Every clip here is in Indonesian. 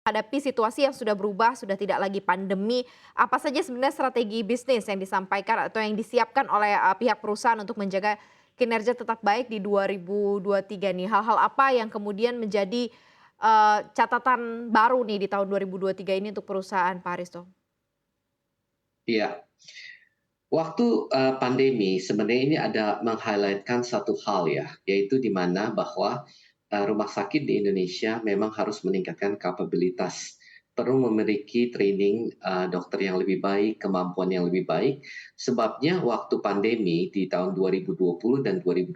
menghadapi situasi yang sudah berubah, sudah tidak lagi pandemi, apa saja sebenarnya strategi bisnis yang disampaikan atau yang disiapkan oleh pihak perusahaan untuk menjaga kinerja tetap baik di 2023 nih? Hal-hal apa yang kemudian menjadi catatan baru nih di tahun 2023 ini untuk perusahaan, Pak Aristo? Iya, waktu pandemi sebenarnya ini ada meng-highlight-kan satu hal ya, yaitu di mana bahwa rumah sakit di Indonesia memang harus meningkatkan kapabilitas, perlu memiliki training dokter yang lebih baik, kemampuan yang lebih baik. Sebabnya waktu pandemi di tahun 2020 dan 2021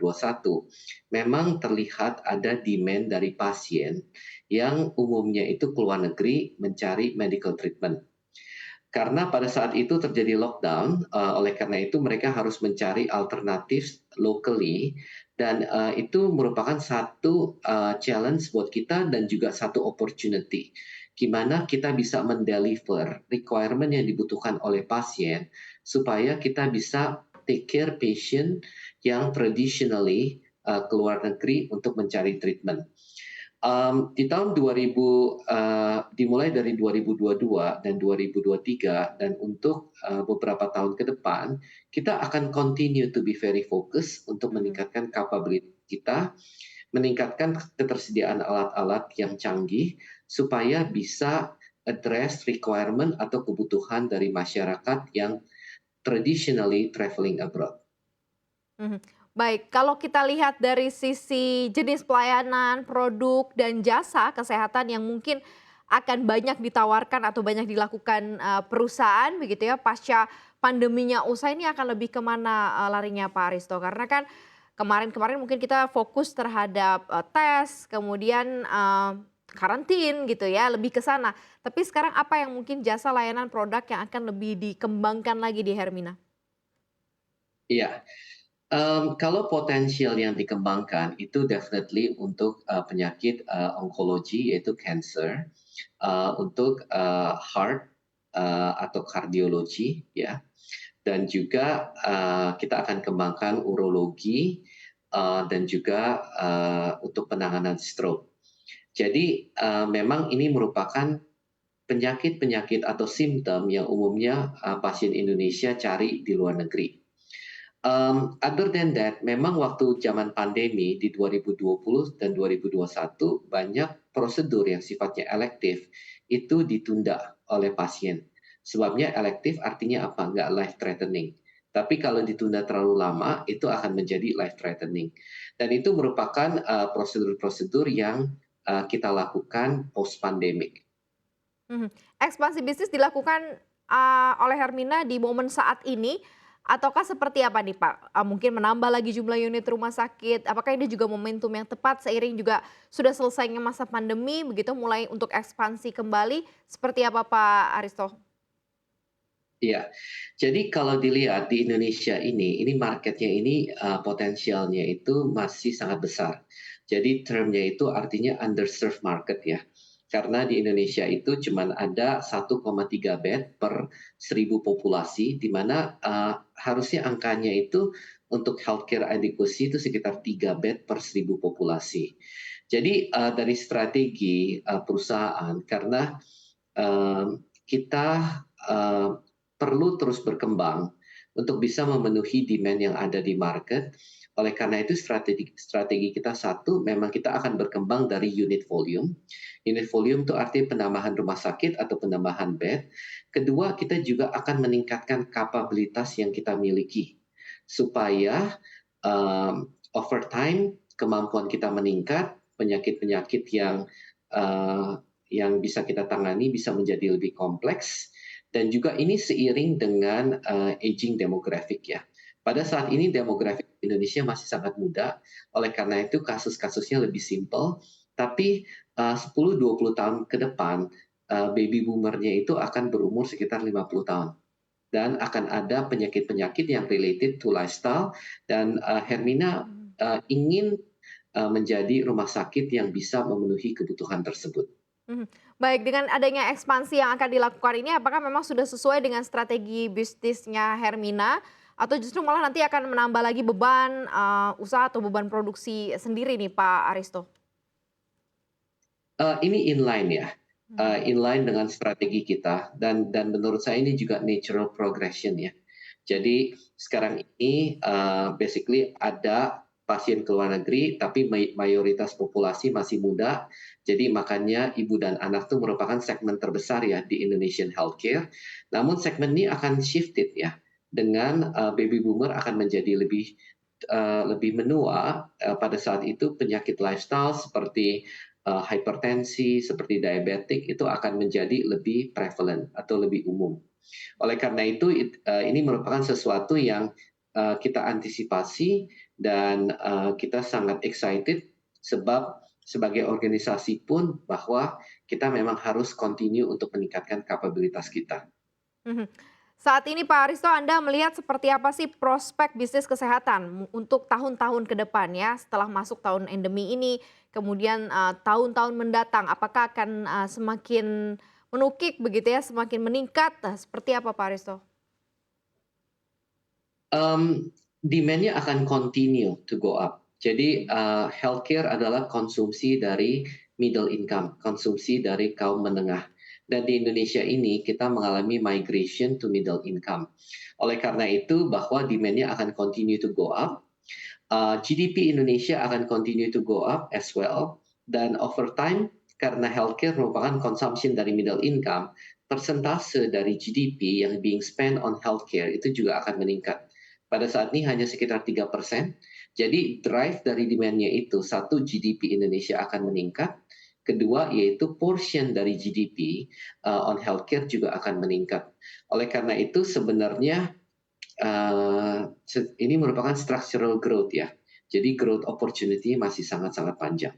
memang terlihat ada demand dari pasien yang umumnya itu keluar negeri mencari medical treatment. Karena pada saat itu terjadi lockdown, oleh karena itu mereka harus mencari alternatif locally dan itu merupakan satu challenge buat kita dan juga satu opportunity. Gimana kita bisa mendeliver requirement yang dibutuhkan oleh pasien supaya kita bisa take care patient yang traditionally keluar negeri untuk mencari treatment. Di tahun 2000, dimulai dari 2022 dan 2023 dan untuk beberapa tahun ke depan, kita akan continue to be very focus untuk Mhm. meningkatkan capability kita, meningkatkan ketersediaan alat-alat yang canggih supaya bisa address requirement atau kebutuhan dari masyarakat yang traditionally traveling abroad. Mhm. Baik, kalau kita lihat dari sisi jenis pelayanan, produk, dan jasa kesehatan yang mungkin akan banyak ditawarkan atau banyak dilakukan perusahaan begitu ya pasca pandeminya usai ini akan lebih kemana larinya Pak Aristo? Karena kan kemarin-kemarin mungkin kita fokus terhadap tes, kemudian karantin gitu ya, lebih ke sana. Tapi sekarang apa yang mungkin jasa layanan produk yang akan lebih dikembangkan lagi di Hermina? Iya, kalau potensial yang dikembangkan itu definitely untuk penyakit onkologi yaitu cancer, untuk heart atau kardiologi ya, dan juga kita akan kembangkan urologi dan juga untuk penanganan stroke. Jadi memang ini merupakan penyakit-penyakit atau simptom yang umumnya pasien Indonesia cari di luar negeri. Other than that, memang waktu zaman pandemi di 2020 dan 2021 banyak prosedur yang sifatnya elektif itu ditunda oleh pasien. Sebabnya elektif artinya apa? Nggak life threatening. Tapi kalau ditunda terlalu lama itu akan menjadi life threatening. Dan itu merupakan prosedur-prosedur yang kita lakukan post pandemic. Mhm. Ekspansi bisnis dilakukan, oleh Hermina di momen saat ini ataukah seperti apa nih, Pak? Mungkin menambah lagi jumlah unit rumah sakit, apakah ini juga momentum yang tepat seiring juga sudah selesainya masa pandemi begitu mulai untuk ekspansi kembali, seperti apa Pak Aristo? Iya, jadi kalau dilihat di Indonesia ini marketnya ini potensialnya itu masih sangat besar. Jadi termnya itu artinya underserved market ya. Karena di Indonesia itu cuma ada 1,3 bed per 1.000 populasi, di mana harusnya angkanya itu untuk healthcare adequacy itu sekitar 3 bed per 1.000 populasi. Jadi dari strategi perusahaan, karena kita eh, perlu terus berkembang untuk bisa memenuhi demand yang ada di market. Oleh karena itu strategi kita satu, memang kita akan berkembang dari unit volume. Unit volume itu artinya penambahan rumah sakit atau penambahan bed. Kedua, kita juga akan meningkatkan kapabilitas yang kita miliki supaya over time kemampuan kita meningkat, penyakit-penyakit uh, yang bisa kita tangani bisa menjadi lebih kompleks dan juga ini seiring dengan aging demografik ya. Pada saat ini demografik Indonesia masih sangat muda, oleh karena itu kasus-kasusnya lebih simpel, tapi 10-20 tahun ke depan baby boomernya itu akan berumur sekitar 50 tahun dan akan ada penyakit-penyakit yang related to lifestyle dan Hermina Mhm. ingin menjadi rumah sakit yang bisa memenuhi kebutuhan tersebut. Mhm. Baik, dengan adanya ekspansi yang akan dilakukan ini apakah memang sudah sesuai dengan strategi bisnisnya Hermina atau justru malah nanti akan menambah lagi beban, usaha atau beban produksi sendiri nih Pak Aristo? Ini inline ya. Mhm. inline dengan strategi kita dan menurut saya ini juga natural progression ya. Jadi sekarang ini basically ada pasien ke luar negeri tapi mayoritas populasi masih muda. Jadi makanya ibu dan anak itu merupakan segmen terbesar ya di Indonesian healthcare. Namun segmen ini akan shifted ya dengan baby boomer akan menjadi lebih menua pada saat itu penyakit lifestyle seperti hipertensi, seperti diabetik itu akan menjadi lebih prevalent atau lebih umum. Oleh karena itu ini merupakan sesuatu yang kita antisipasi dan kita sangat excited sebab sebagai organisasi pun bahwa kita memang harus continue untuk meningkatkan kapabilitas kita. Mhm. Saat ini Pak Aristo Anda melihat seperti apa sih prospek bisnis kesehatan untuk tahun-tahun ke depan ya setelah masuk tahun endemi ini, kemudian, tahun-tahun mendatang apakah akan, semakin menukik begitu ya, semakin meningkat? Nah, seperti apa Pak Aristo? Demand-nya akan continue to go up. Jadi, healthcare adalah konsumsi dari middle income, konsumsi dari kaum menengah. Dan di Indonesia ini kita mengalami migration to middle income. Oleh karena itu bahwa demand-nya akan continue to go up, GDP Indonesia akan continue to go up as well, dan over time karena healthcare merupakan consumption dari middle income, persentase dari GDP yang being spent on healthcare itu juga akan meningkat. Pada saat ini hanya sekitar 3%. Jadi drive dari demand-nya itu, satu GDP Indonesia akan meningkat, kedua yaitu portion dari GDP on healthcare juga akan meningkat. Oleh karena itu sebenarnya ini merupakan structural growth ya. Jadi growth opportunity masih sangat-sangat panjang.